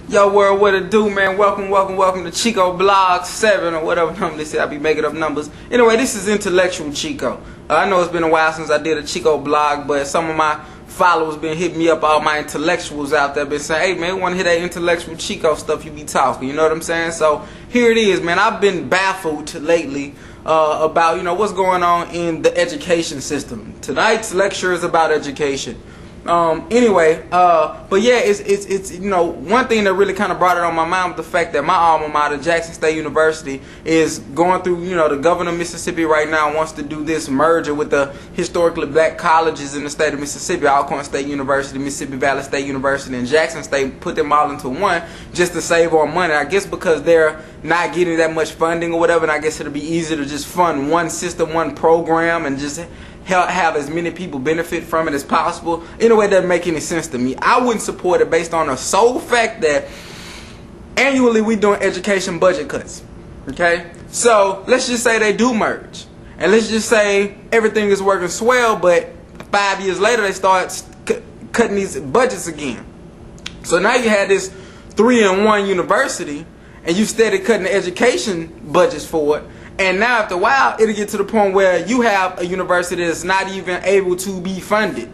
Yo, world, what it do, man? Welcome to Chico Blog 7 or whatever number they say. I be making up numbers. Anyway, this is Intellectual Chico. I know it's been a while since I did a Chico Blog, but some of my followers been hitting me up, all my intellectuals out there been saying, hey man, we want to hear that Intellectual Chico stuff you be talking, you know what I'm saying? So here it is, man. I've been baffled lately about, you know, what's going on in the education system. Tonight's lecture is about education. But yeah, it's you know, one thing that really kind of brought it on my mind was the fact that my alma mater, Jackson State University, is going through, you know, the governor of Mississippi right now wants to do this merger with the historically black colleges in the state of Mississippi, Alcorn State University, Mississippi Valley State University, and Jackson State, put them all into one just to save on money. I guess because they're not getting that much funding or whatever, and I guess it'll be easier to just fund one system, one program, and just have as many people benefit from it as possible. Anyway, it doesn't make any sense to me. I wouldn't support it based on the sole fact that annually we doing education budget cuts. Okay, so let's just say they do merge, and let's just say everything is working swell, but 5 years later they start cutting these budgets again. So now you had this 3-in-1 university, and you steady cutting the education budgets for it. And now after a while, it'll get to the point where you have a university that's not even able to be funded.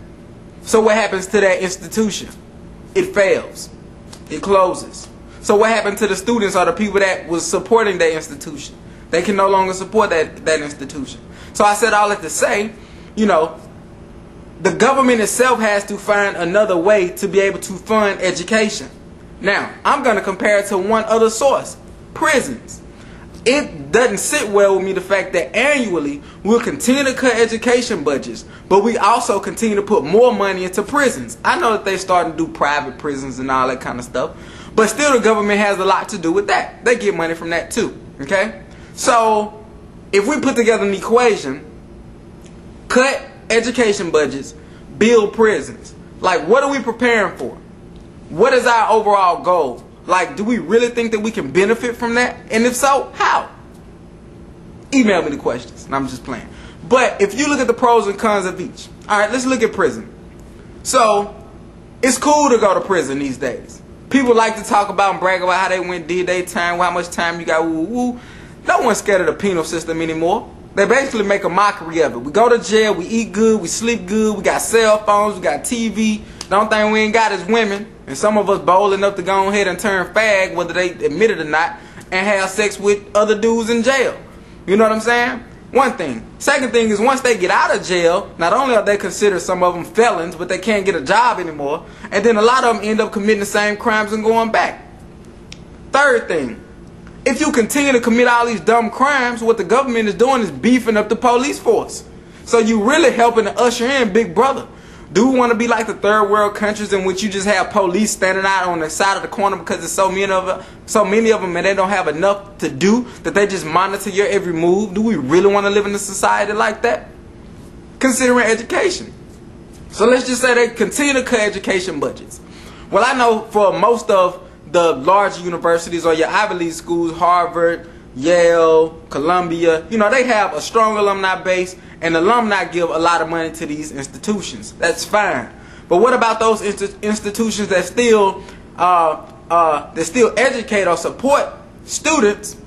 So what happens to that institution? It fails. It closes. So what happened to the students or the people that was supporting that institution? They can no longer support that institution. So I said all that to say, you know, the government itself has to find another way to be able to fund education. Now, I'm going to compare it to one other source, prisons. It doesn't sit well with me the fact that annually we'll continue to cut education budgets, but we also continue to put more money into prisons. I know that they're starting to do private prisons and all that kind of stuff, but still the government has a lot to do with that. They get money from that too, okay? So if we put together an equation, cut education budgets, build prisons, like what are we preparing for? What is our overall goal? Like, do we really think that we can benefit from that? And if so, how? Email me the questions. And I'm just playing. But if you look at the pros and cons of each. Alright, let's look at prison. So, it's cool to go to prison these days. People like to talk about and brag about how they did their time, how much time you got, woo woo. No one's scared of the penal system anymore. They basically make a mockery of it. We go to jail, we eat good, we sleep good, we got cell phones, we got TV. The only thing we ain't got is women. And some of us bold enough to go ahead and turn fag, whether they admit it or not, and have sex with other dudes in jail. You know what I'm saying? One thing. Second thing is, once they get out of jail, not only are they considered, some of them, felons, but they can't get a job anymore. And then a lot of them end up committing the same crimes and going back. Third thing. If you continue to commit all these dumb crimes, what the government is doing is beefing up the police force. So you really helping to usher in Big Brother. Do we want to be like the third world countries in which you just have police standing out on the side of the corner because there's so many of them and they don't have enough to do that they just monitor your every move? Do we really want to live in a society like that? Considering education. So let's just say they continue to cut education budgets. Well, I know for most of the large universities or your Ivy League schools, Harvard, Yale, Columbia, you know, they have a strong alumni base, and alumni give a lot of money to these institutions. That's fine. But what about those institutions that still educate or support students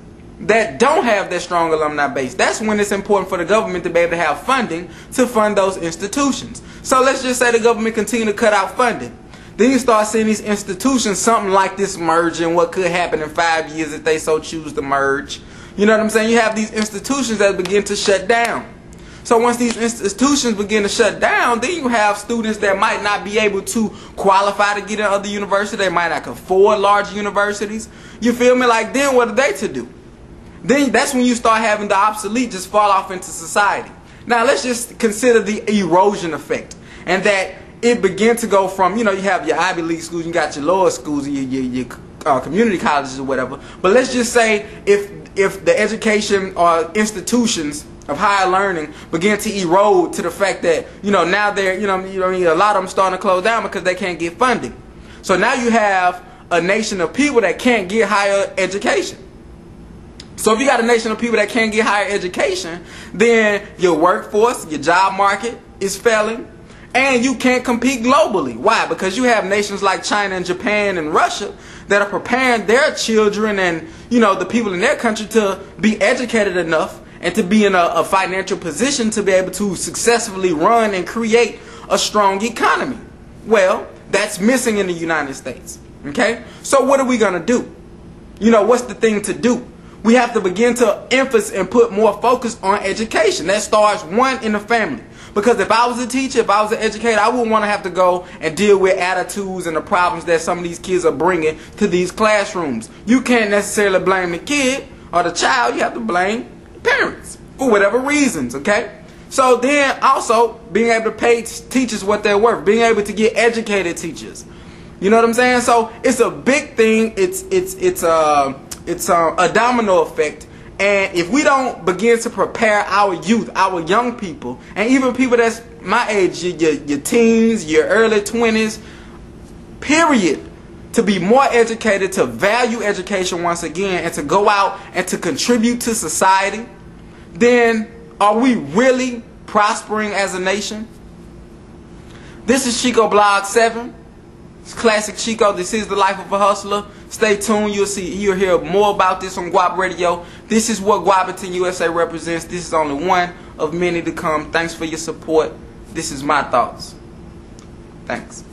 that don't have that strong alumni base? That's when it's important for the government to be able to have funding to fund those institutions. So let's just say the government continue to cut out funding. Then you start seeing these institutions, something like this merging, what could happen in 5 years if they so choose to merge. You know what I'm saying? You have these institutions that begin to shut down. So once these institutions begin to shut down, then you have students that might not be able to qualify to get in other universities. They might not afford large universities. You feel me? Like, then what are they to do? Then that's when you start having the obsolete just fall off into society. Now let's just consider the erosion effect, and that it began to go from, you know, you have your Ivy League schools, you got your lower schools, your community colleges or whatever. But let's just say if the education or institutions of higher learning begin to erode to the fact that, you know, now they're, you know, a lot of them starting to close down because they can't get funding. So now you have a nation of people that can't get higher education. So if you got a nation of people that can't get higher education, then your workforce, your job market is failing. And you can't compete globally. Why? Because you have nations like China and Japan and Russia that are preparing their children and, you know, the people in their country to be educated enough and to be in a financial position to be able to successfully run and create a strong economy. Well, that's missing in the United States. Okay? So what are we going to do? You know, what's the thing to do? We have to begin to emphasize and put more focus on education. That starts, one, in the family. Because if I was a teacher, if I was an educator, I wouldn't want to have to go and deal with attitudes and the problems that some of these kids are bringing to these classrooms. You can't necessarily blame the kid or the child. You have to blame the parents for whatever reasons, okay? So then also being able to pay teachers what they're worth, being able to get educated teachers. You know what I'm saying? So it's a big thing. It's a domino effect. And if we don't begin to prepare our youth, our young people, and even people that's my age, your teens, your early 20s, period, to be more educated, to value education once again, and to go out and to contribute to society, then are we really prospering as a nation? This is Chico Blog 7. It's Classic Chico. This is the life of a hustler. Stay tuned. You'll hear more about this on Guap Radio. This is what Guapiton USA represents. This is only one of many to come. Thanks for your support. This is my thoughts. Thanks.